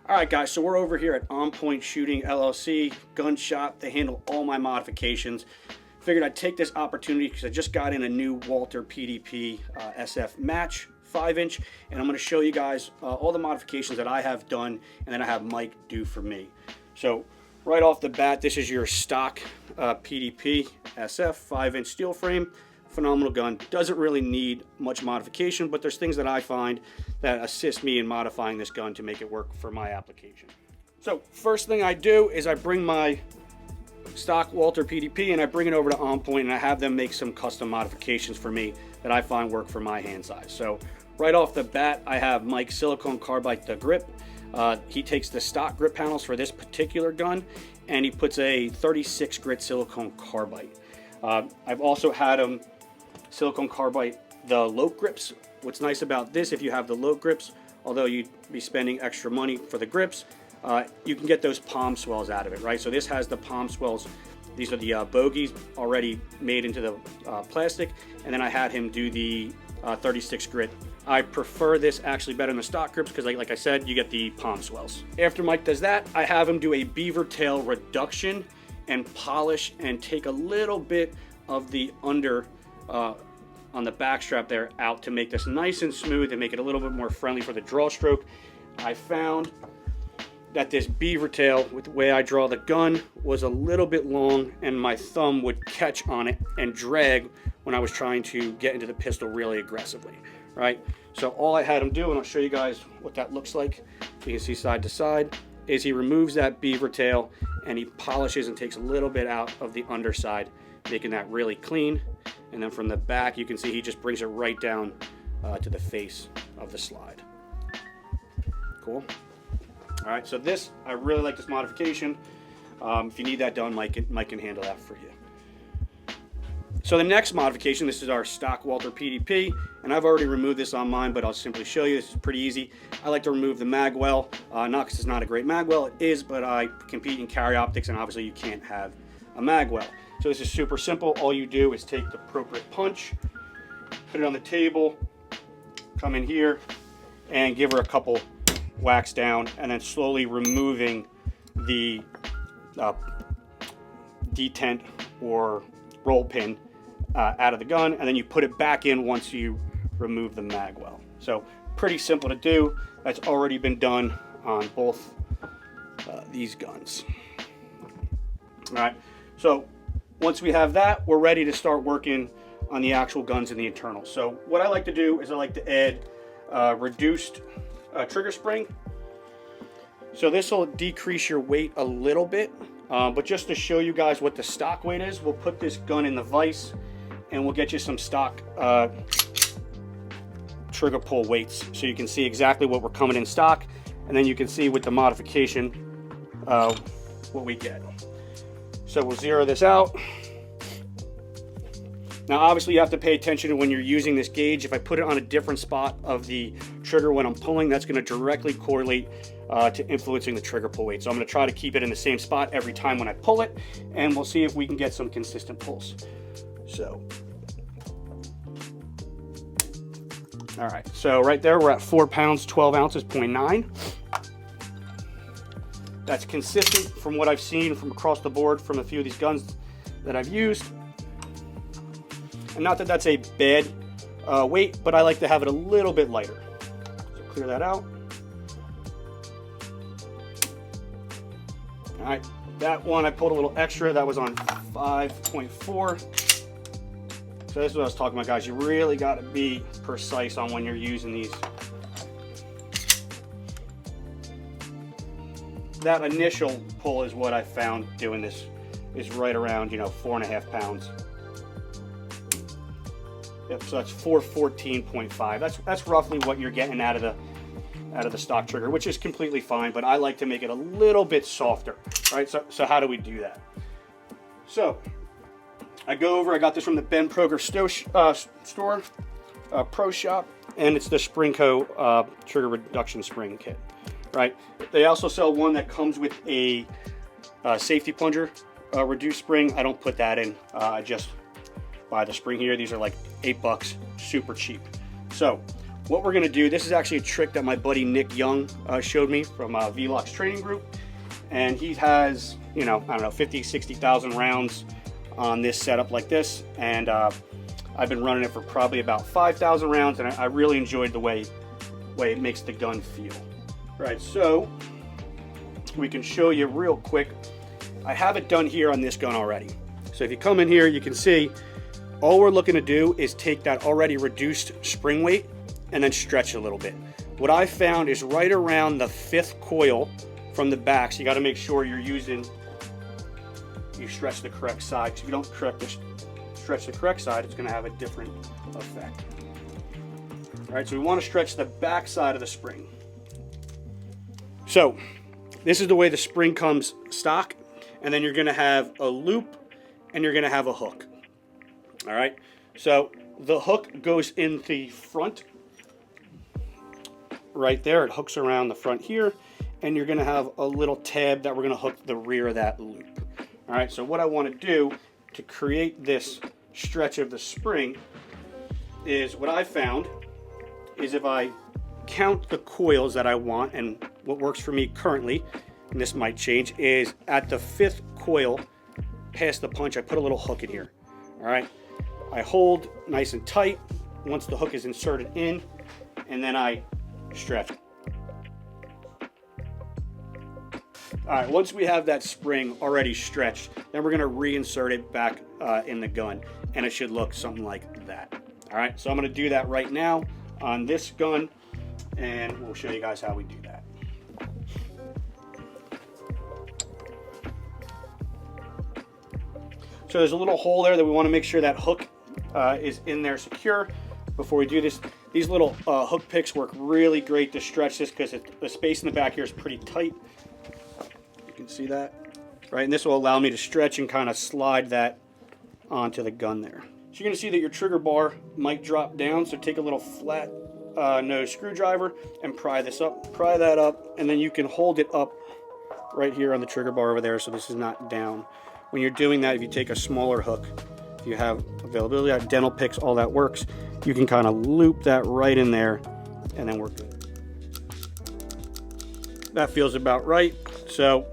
All right, guys, so we're over here at On Point Shooting LLC, gun shop. They handle all my modifications. Figured I'd take this opportunity because I just got in a new Walther PDP SF match 5-inch, and I'm going to show you guys all the modifications that I have done and then I have Mike do for me. So right off the bat, this is your stock PDP SF 5-inch steel frame. Phenomenal gun. Doesn't really need much modification, but there's things that I find that assist me in modifying this gun to make it work for my application. So first thing I do is I bring my stock Walther PDP and I bring it over to On Point and I have them make some custom modifications for me that I find work for my hand size. So right off the bat, I have Mike silicone carbide the grip. He takes the stock grip panels for this particular gun and he puts a 36 grit silicone carbide. I've also had him silicone carbide the low grips. What's nice about this, if you have the low grips, although you'd be spending extra money for the grips, you can get those palm swells out of it, right? So this has the palm swells. These are the bogies already made into the plastic, and then I had him do the 36 grit. I prefer this actually better than the stock grips because like I said, you get the palm swells. After Mike does that, I have him do a beaver tail reduction and polish and take a little bit of the under on the back strap there out to make this nice and smooth and make it a little bit more friendly for the draw stroke. I found that this beaver tail, with the way I draw the gun, was a little bit long and my thumb would catch on it and drag when I was trying to get into the pistol really aggressively, right? So all I had him do, and I'll show you guys what that looks like, you can see side to side, is he removes that beaver tail and he polishes and takes a little bit out of the underside, making that really clean. And then from the back, you can see he just brings it right down to the face of the slide. Cool. All right, so this, I really like this modification. If you need that done, Mike can handle that for you. So the next modification, this is our stock Walther PDP, and I've already removed this on mine, but I'll simply show you. This is pretty easy. I like to remove the mag well, not because it's not a great mag well, it is, but I compete in carry optics, and obviously you can't have a mag well. So this is super simple. All you do is take the appropriate punch, put it on the table, come in here, and give her a couple whacks down, and then slowly removing the detent or roll pin out of the gun, and then you put it back in once you remove the mag well. So pretty simple to do. That's already been done on both these guns. All right, so once we have that, we're ready to start working on the actual guns and the internals. So what I like to do is I like to add reduced trigger spring. So this will decrease your weight a little bit, but just to show you guys what the stock weight is, we'll put this gun in the vise and we'll get you some stock trigger pull weights so you can see exactly what we're coming in stock, and then you can see with the modification what we get. So we'll zero this out. Now obviously you have to pay attention to when you're using this gauge. If I put it on a different spot of the trigger when I'm pulling, that's going to directly correlate to influencing the trigger pull weight. So I'm going to try to keep it in the same spot every time when I pull it, and we'll see if we can get some consistent pulls. So, all right, so right there we're at 4 pounds, 12 ounces, 0.9. That's consistent from what I've seen from across the board from a few of these guns that I've used. And not that that's a bad weight, but I like to have it a little bit lighter. So clear that out. All right, that one I pulled a little extra. That was on 5.4. So this is what I was talking about, guys. You really got to be precise on when you're using these. That initial pull is what I found doing this is right around, 4.5 pounds. Yep, so that's 414.5. That's roughly what you're getting out of the stock trigger, which is completely fine, but I like to make it a little bit softer, right? So how do we do that? So I go over, I got this from the Ben Proger store, Pro Shop, and it's the Springco trigger reduction spring kit, right? They also sell one that comes with a safety plunger reduced spring. I don't put that in, I just buy the spring here. These are like $8, super cheap. So what we're gonna do, this is actually a trick that my buddy Nick Young showed me from Vlox Training Group. And he has, you know, I don't know, 50, 60,000 rounds on this setup like this. And I've been running it for probably about 5,000 rounds, and I really enjoyed the way it makes the gun feel. All right, so we can show you real quick. I have it done here on this gun already. So if you come in here, you can see all we're looking to do is take that already reduced spring weight and then stretch it a little bit. What I found is right around the 5th coil from the back, so you got to make sure you stretch the correct side. Because if you don't stretch the correct side, it's going to have a different effect. All right, so we want to stretch the back side of the spring. So this is the way the spring comes stock, and then you're going to have a loop and you're going to have a hook. All right, so the hook goes in the front right there. It hooks around the front here, and you're going to have a little tab that we're going to hook the rear of that loop. All right, so what I want to do to create this stretch of the spring is, what I found is, if I count the coils that I want, and what works for me currently, and this might change, is at the 5th coil past the punch, I put a little hook in here. All right, I hold nice and tight once the hook is inserted in, and then I stretch. All right, once we have that spring already stretched, then we're going to reinsert it back in the gun, and it should look something like that. All right, so I'm going to do that right now on this gun, and we'll show you guys how we do that. So there's a little hole there that we want to make sure that hook is in there secure. Before we do this, these little hook picks work really great to stretch this, because the space in the back here is pretty tight. You can see that, right? And this will allow me to stretch and kind of slide that onto the gun there. So you're going to see that your trigger bar might drop down, so take a little flat nose screwdriver and pry this up. Pry that up, and then you can hold it up right here on the trigger bar over there, so this is not down. When you're doing that, if you take a smaller hook, if you have availability, dental picks, all that works, you can kind of loop that right in there, and then we're good. That feels about right. So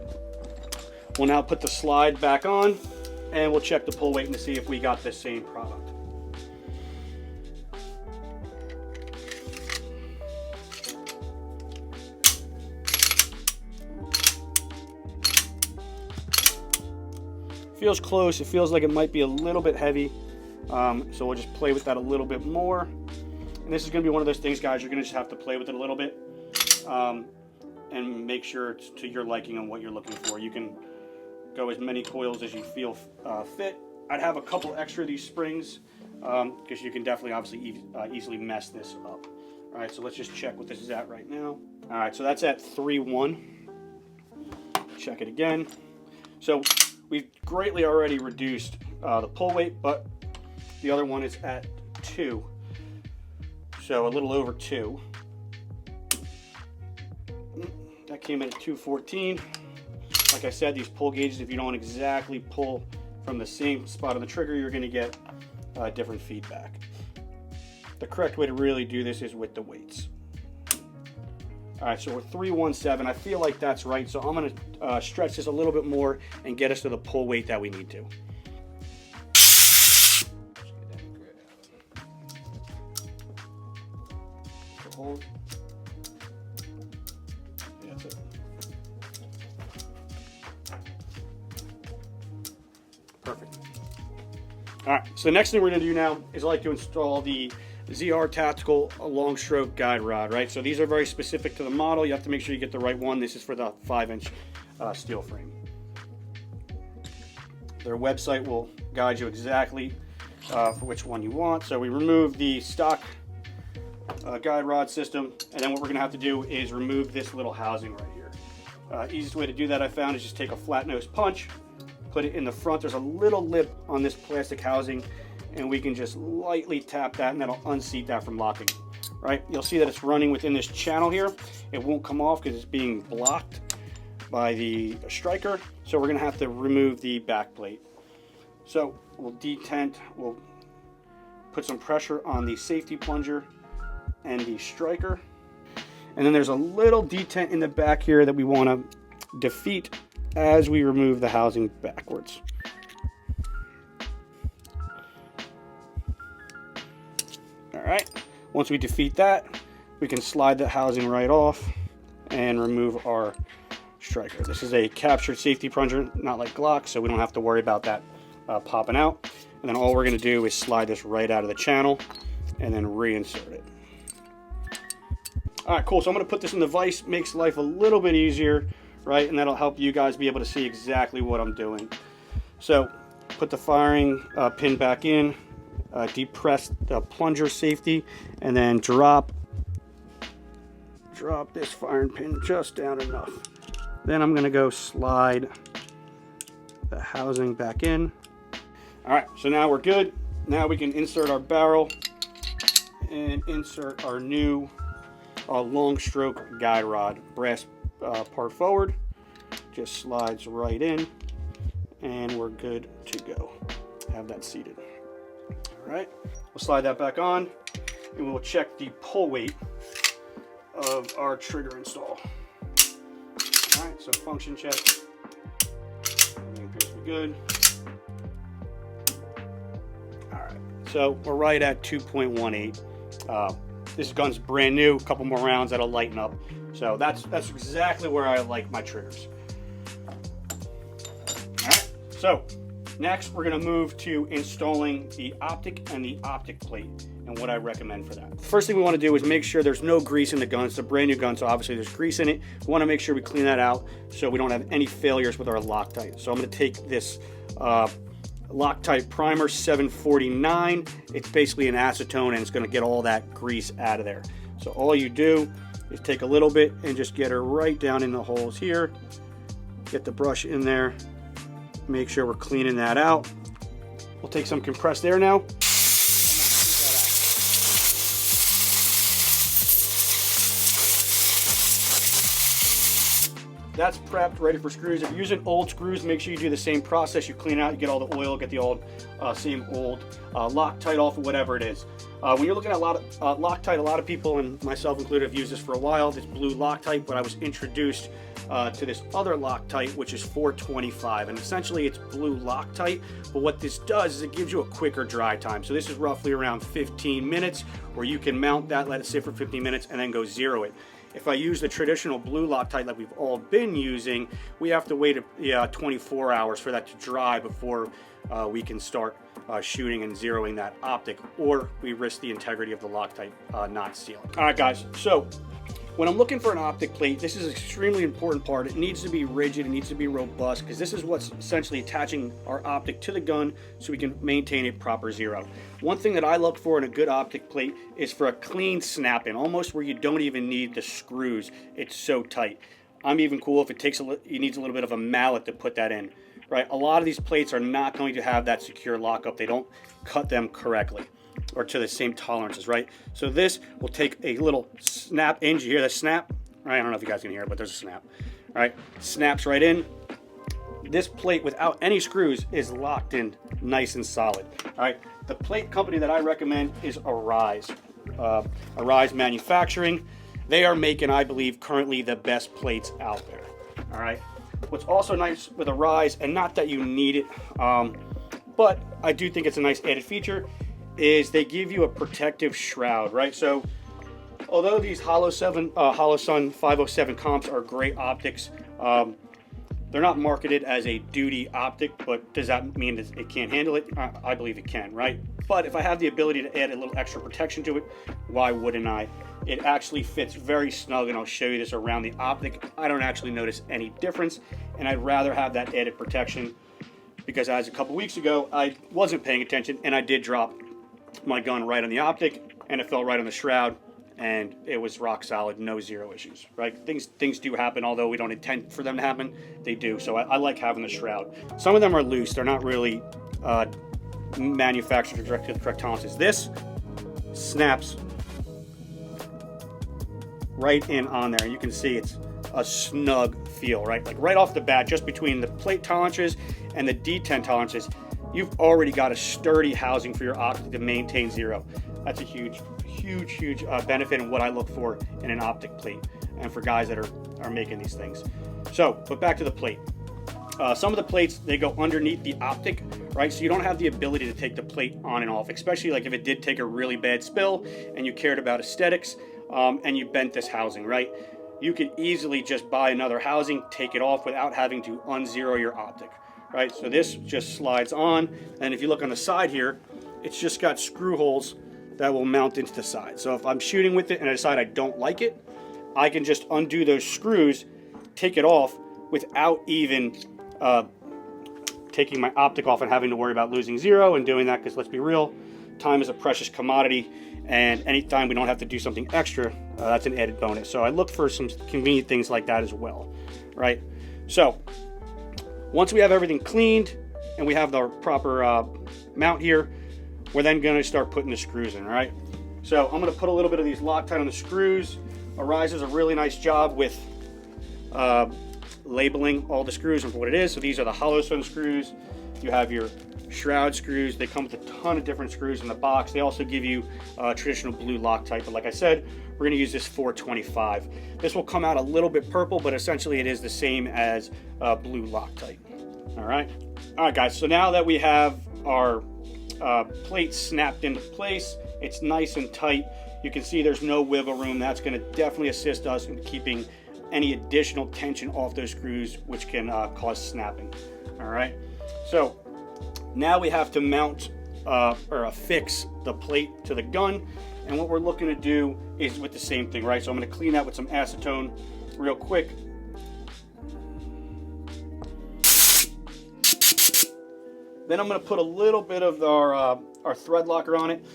we'll now put the slide back on, and we'll check the pull weight to see if we got the same product. Feels close. It feels like it might be a little bit heavy, so we'll just play with that a little bit more. And this is going to be one of those things, guys, you're going to just have to play with it a little bit and make sure it's to your liking and what you're looking for. You can go as many coils as you feel fit. I'd have a couple extra of these springs because you can definitely, obviously, easily mess this up. All right, so let's just check what this is at right now. All right, so that's at 3.1. Check it again. So we've greatly already reduced the pull weight, but the other one is at 2. So a little over 2. That came in at 214. Like I said, these pull gauges, if you don't exactly pull from the same spot on the trigger, you're going to get different feedback. The correct way to really do this is with the weights. All right, so we're 317. I feel like that's right, so I'm going to stretch this a little bit more and get us to the pull weight that we need to. Hold. Yeah, that's it. Perfect. All right, so the next thing we're going to do now is I like to install the ZR Tactical long stroke guide rod, right? So these are very specific to the model. You have to make sure you get the right one. This is for the 5-inch steel frame. Their website will guide you exactly for which one you want. So we remove the stock guide rod system, and then what we're going to have to do is remove this little housing right here. Easiest way to do that, I found, is just take a flat nose punch, put it in the front. There's a little lip on this plastic housing, and we can just lightly tap that, and that'll unseat that from locking. Right? You'll see that it's running within this channel here. It won't come off because it's being blocked by the striker. So we're going to have to remove the back plate. So we'll detent, we'll put some pressure on the safety plunger, and the striker. And then there's a little detent in the back here that we want to defeat as we remove the housing backwards. All right, once we defeat that, we can slide the housing right off and remove our striker. This is a captured safety plunger, not like Glock, so we don't have to worry about that popping out. And then all we're going to do is slide this right out of the channel and then reinsert it. All right, cool. So I'm going to put this in the vise. Makes life a little bit easier, right? And that'll help you guys be able to see exactly what I'm doing. So put the firing pin back in, depress the plunger safety, and then drop this firing pin just down enough. Then I'm going to go slide the housing back in. All right, so now we're good. Now we can insert our barrel and insert our new long stroke guide rod. Brass part forward, just slides right in, and we're good to go. Have that seated. All right, we'll slide that back on, and we'll check the pull weight of our trigger install. All right, so function check. Everything appears to be good. All right, so we're right at 2.18. This gun's brand new. A couple more rounds that'll lighten up. So that's exactly where I like my triggers. All right, so next we're gonna move to installing the optic and the optic plate and what I recommend for that. First thing we wanna do is make sure there's no grease in the gun. It's a brand new gun, so obviously there's grease in it. We wanna make sure we clean that out so we don't have any failures with our Loctite. So I'm gonna take this Loctite primer 749. It's basically an acetone, and it's going to get all that grease out of there. So all you do is take a little bit and just get her right down in the holes here. Get the brush in there. Make sure we're cleaning that out. We'll take some compressed air now. That's prepped, ready for screws. If you're using old screws, make sure you do the same process. You clean out, you get all the oil, get the old, same old Loctite off, or whatever it is. When you're looking at a lot of Loctite, a lot of people, and myself included, have used this for a while, this blue Loctite, but I was introduced to this other Loctite, which is 425, and essentially it's blue Loctite, but what this does is it gives you a quicker dry time. So this is roughly around 15 minutes, where you can mount that, let it sit for 15 minutes, and then go zero it. If I use the traditional blue Loctite that we've all been using, we have to wait 24 hours for that to dry before we can start shooting and zeroing that optic, or we risk the integrity of the Loctite not sealing. All right, guys, so when I'm looking for an optic plate, this is an extremely important part. It needs to be rigid, it needs to be robust, because this is what's essentially attaching our optic to the gun so we can maintain a proper zero. One thing that I look for in a good optic plate is for a clean snap in, almost where you don't even need the screws. It's so tight. I'm even cool if it needs a little bit of a mallet to put that in, right? A lot of these plates are not going to have that secure lockup. They don't cut them correctly or to the same tolerances, right? So this will take a little snap in. You hear the snap? Right? I don't know if you guys can hear it, but there's a snap. All right, snaps right in. This plate without any screws is locked in nice and solid. All right, the plate company that I recommend is Arise. Arise Manufacturing. They are making, I believe, currently the best plates out there. All right. What's also nice with Arise, and not that you need it, but I do think it's a nice added feature, is they give you a protective shroud, right? So although these Holosun 507 comps are great optics, they're not marketed as a duty optic, but does that mean that it can't handle it? I believe it can, right? But if I have the ability to add a little extra protection to it, why wouldn't I? It actually fits very snug, and I'll show you this around the optic. I don't actually notice any difference, and I'd rather have that added protection, because as a couple weeks ago, I wasn't paying attention, and I did drop my gun right on the optic, and it fell right on the shroud, and it was rock solid, no zero issues, right? Things do happen, although we don't intend for them to happen, they do. So I like having the shroud. Some of them are loose, they're not really manufactured to the correct tolerances. This snaps right in on there. You can see it's a snug feel, right? Like right off the bat, just between the plate tolerances and the detent tolerances, you've already got a sturdy housing for your optic to maintain zero. That's a huge huge benefit in what I look for in an optic plate and for guys that are making these things. So, but back to the plate. Some of the plates, they go underneath the optic, right? So you don't have the ability to take the plate on and off, especially like if it did take a really bad spill and you cared about aesthetics and you bent this housing, right? You could easily just buy another housing, take it off without having to unzero your optic, right? So this just slides on, and if you look on the side here, it's just got screw holes that will mount into the side. So if I'm shooting with it and I decide I don't like it, I can just undo those screws, take it off without even taking my optic off and having to worry about losing zero and doing that, because let's be real, time is a precious commodity, and anytime we don't have to do something extra, that's an added bonus. So I look for some convenient things like that as well, right? So once we have everything cleaned and we have the proper mount here, we're then going to start putting the screws in, all right? So I'm going to put a little bit of these Loctite on the screws. Arise does a really nice job with labeling all the screws and for what it is. So these are the hollow stone screws. You have your shroud screws. They come with a ton of different screws in the box. They also give you traditional blue Loctite, but like I said, we're going to use this 425. This will come out a little bit purple, but essentially it is the same as blue Loctite. All right, guys. So now that we have our plate snapped into place, it's nice and tight. You can see there's no wiggle room. That's going to definitely assist us in keeping any additional tension off those screws, which can cause snapping. All right, so now we have to mount or affix the plate to the gun, and what we're looking to do is with the same thing, right? So I'm going to clean that with some acetone real quick. Then I'm going to put a little bit of our thread locker on it.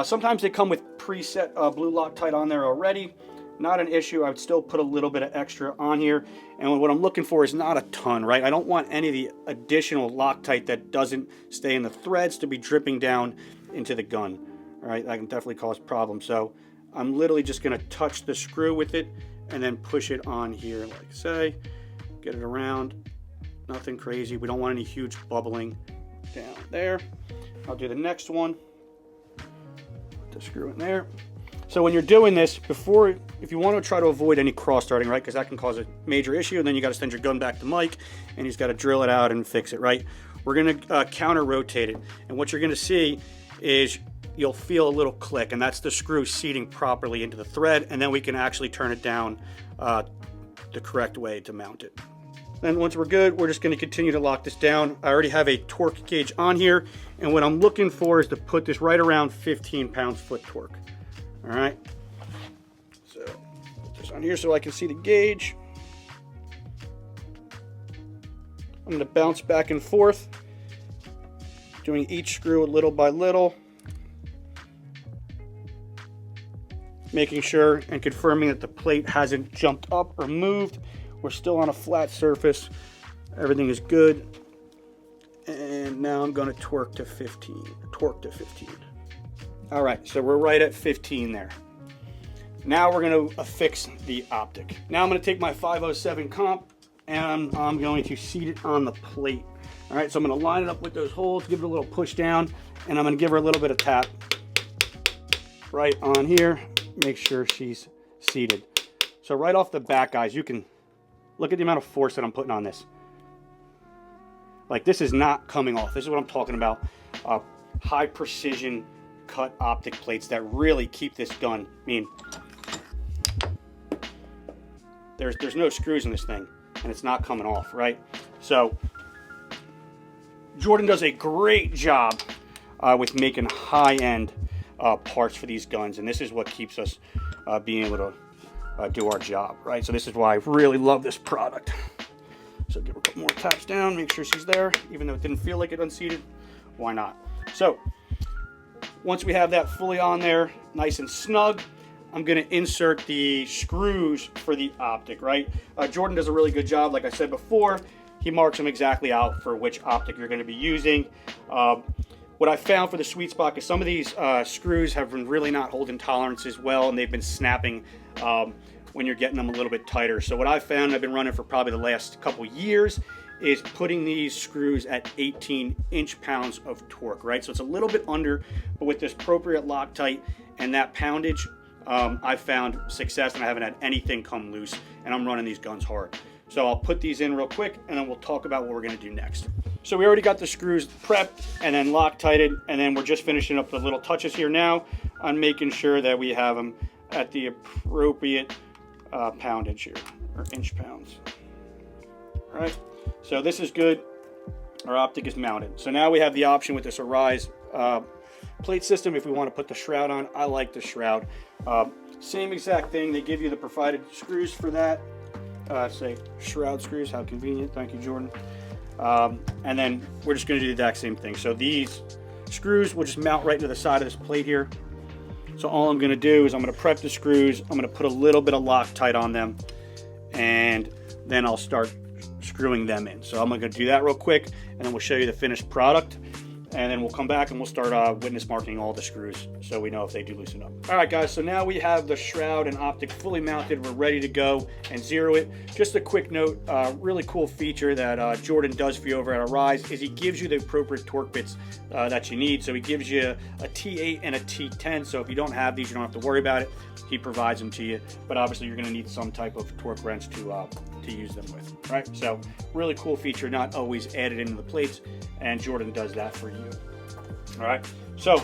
Sometimes they come with preset blue Loctite on there already. Not an issue. I would still put a little bit of extra on here. And what I'm looking for is not a ton, right? I don't want any of the additional Loctite that doesn't stay in the threads to be dripping down into the gun. All right, that can definitely cause problems. So I'm literally just going to touch the screw with it and then push it on here, like say, get it around. Nothing crazy. We don't want any huge bubbling down there. I'll do the next one. Put the screw in there. So when you're doing this, if you want to try to avoid any cross starting, right, because that can cause a major issue, and then you got to send your gun back to Mike, and he's got to drill it out and fix it, right? We're going to counter rotate it, and what you're going to see is you'll feel a little click, and that's the screw seating properly into the thread, and then we can actually turn it down the correct way to mount it. Then once we're good, we're just going to continue to lock this down. I already have a torque gauge on here, and what I'm looking for is to put this right around 15 pounds-foot torque. All right, so put this on here so I can see the gauge. I'm going to bounce back and forth, doing each screw little by little, making sure and confirming that the plate hasn't jumped up or moved. We're still on a flat surface. Everything is good. And now I'm going to torque to 15. All right, so we're right at 15 there. Now we're going to affix the optic. Now I'm going to take my 507 comp and I'm going to seat it on the plate. All right, so I'm going to line it up with those holes, give it a little push down, and I'm going to give her a little bit of tap right on here. Make sure she's seated. So right off the bat, guys, you can look at the amount of force that I'm putting on this. Like, this is not coming off. This is what I'm talking about. High precision cut optic plates that really keep this gun. I mean, there's no screws in this thing, and it's not coming off, right? So Jordan does a great job with making high-end parts for these guns, and this is what keeps us being able to do our job, right? So this is why I really love this product. So give her a couple more taps down, make sure she's there, even though it didn't feel like it unseated. Why not? So once we have that fully on there, nice and snug, I'm going to insert the screws for the optic, right? Jordan does a really good job. Like I said before, he marks them exactly out for which optic you're going to be using. What I found for the sweet spot is some of these screws have been really not holding tolerances well, and they've been snapping when you're getting them a little bit tighter. So what I found, I've been running for probably the last couple years, is putting these screws at 18 inch-pounds of torque, right? So it's a little bit under, but with this appropriate Loctite and that poundage, I've found success, and I haven't had anything come loose, and I'm running these guns hard. So I'll put these in real quick, and then we'll talk about what we're going to do next. So we already got the screws prepped and then Loctited, and then we're just finishing up the little touches here now on making sure that we have them at the appropriate poundage here, or inch pounds. All right, so this is good. Our optic is mounted. So now we have the option with this Arise plate system if we want to put the shroud on. I like the shroud. Same exact thing. They give you the provided screws for that. Say shroud screws. How convenient. Thank you, Jordan. And then we're just going to do the exact same thing. So these screws will just mount right into the side of this plate here. So all I'm going to do is I'm going to prep the screws. I'm going to put a little bit of Loctite on them, and then I'll start screwing them in. So I'm going to do that real quick, and then we'll show you the finished product, and then we'll come back and we'll start witness marking all the screws so we know if they do loosen up. All right, guys, so now we have the shroud and optic fully mounted. We're ready to go and zero it. Just a quick note, really cool feature that Jordan does for you over at Arise is he gives you the appropriate torque bits that you need. So he gives you a T8 and a T10. So if you don't have these, you don't have to worry about it. He provides them to you, but obviously you're going to need some type of torque wrench to use them with, right? So really cool feature, not always added into the plates, and Jordan does that for you. All right, so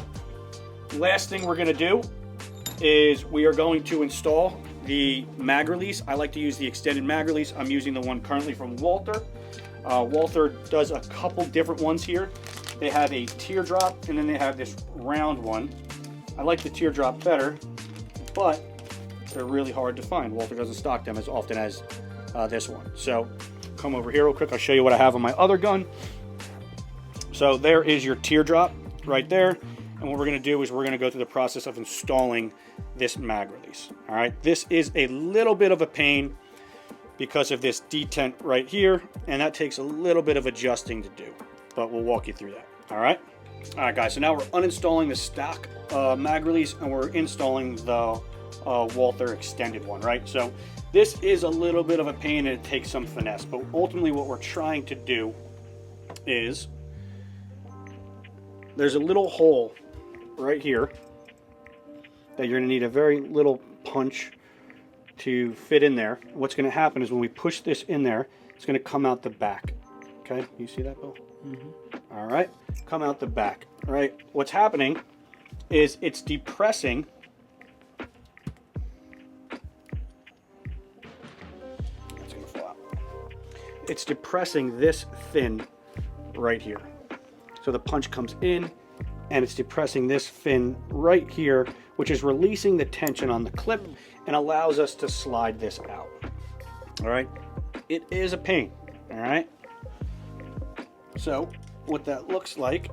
last thing we're going to do is we are going to install the mag release. I like to use the extended mag release. I'm using the one currently from Walther. Walther does a couple different ones here. They have a teardrop, and then they have this round one. I like the teardrop better, but they're really hard to find. Walther doesn't stock them as often as this one. So come over here real quick. I'll show you what I have on my other gun. So there is your teardrop right there. And what we're going to do is we're going to go through the process of installing this mag release. All right. This is a little bit of a pain because of this detent right here. And that takes a little bit of adjusting to do, but we'll walk you through that. All right. All right, guys. So now we're uninstalling the stock mag release, and we're installing the Walther extended one, right? So this is a little bit of a pain, and it takes some finesse, but ultimately what we're trying to do is there's a little hole right here that you're going to need a very little punch to fit in there. What's going to happen is when we push this in there, it's going to come out the back. Okay, you see that, Bill? Mm-hmm. All right, come out the back. All right, what's happening is it's depressing it's depressing this fin right here. So the punch comes in and it's depressing this fin right here, which is releasing the tension on the clip and allows us to slide this out. All right, it is a pain. All right, so what that looks like,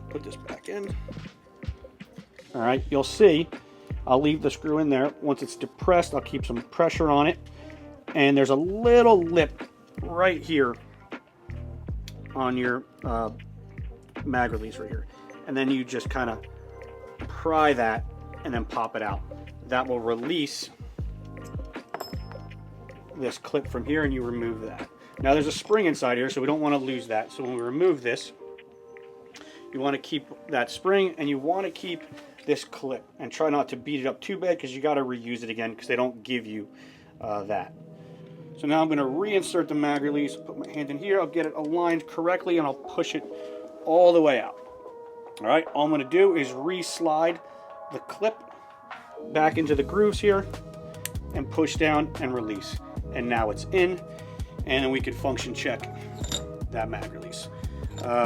put this back in. All right, you'll see I'll leave the screw in there. Once it's depressed, I'll keep some pressure on it, and there's a little lip right here on your mag release right here, and then you just kind of pry that and then pop it out. That will release this clip from here, and you remove that. Now there's a spring inside here, so we don't want to lose that. So when we remove this, you want to keep that spring, and you want to keep this clip, and try not to beat it up too bad because you got to reuse it again because they don't give you that. So now I'm going to reinsert the mag release, put my hand in here, I'll get it aligned correctly, and I'll push it all the way out. All right, all I'm going to do is re-slide the clip back into the grooves here and push down and release. And now it's in, and then we can function check that mag release.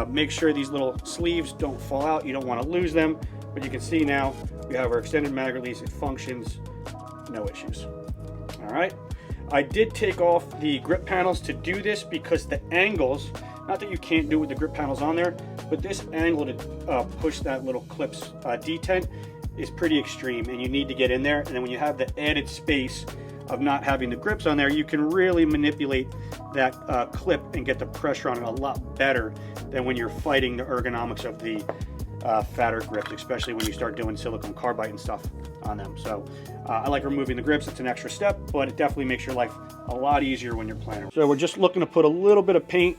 Make sure these little sleeves don't fall out. You don't want to lose them, but you can see now we have our extended mag release. It functions, no issues. All right. I did take off the grip panels to do this because the angles, not that you can't do it with the grip panels on there, but this angle to push that little clip's detent is pretty extreme, and you need to get in there. And then when you have the added space of not having the grips on there, you can really manipulate that clip and get the pressure on it a lot better than when you're fighting the ergonomics of the fatter grips, especially when you start doing silicone carbide and stuff on them. So I like removing the grips. It's an extra step, but it definitely makes your life a lot easier when you're planning. So we're just looking to put a little bit of paint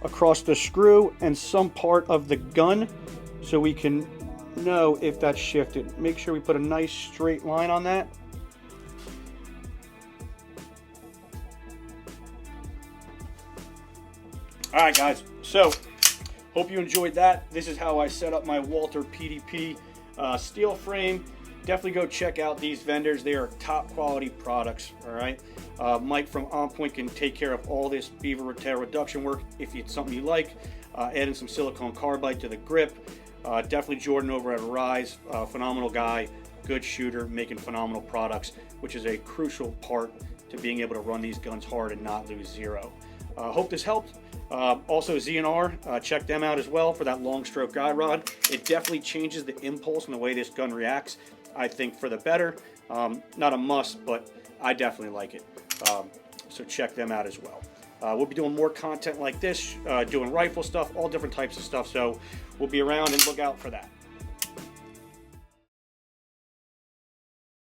across the screw and some part of the gun so we can know if that's shifted. Make sure we put a nice straight line on that. All right, guys, so hope you enjoyed that. This is how I set up my Walther PDP steel frame. Definitely go check out these vendors. They are top quality products, all right? Mike from On Point can take care of all this beaver tail reduction work if it's something you like. Adding some silicone carbide to the grip. Definitely Jordan over at Rise, phenomenal guy, good shooter, making phenomenal products, which is a crucial part to being able to run these guns hard and not lose zero. Hope this helped. Also Z&R, check them out as well for that long stroke guide rod. It definitely changes the impulse and the way this gun reacts, I think, for the better. Not a must, but I definitely like it. So check them out as well. We'll be doing more content like this, doing rifle stuff, all different types of stuff, so we'll be around and look out for that.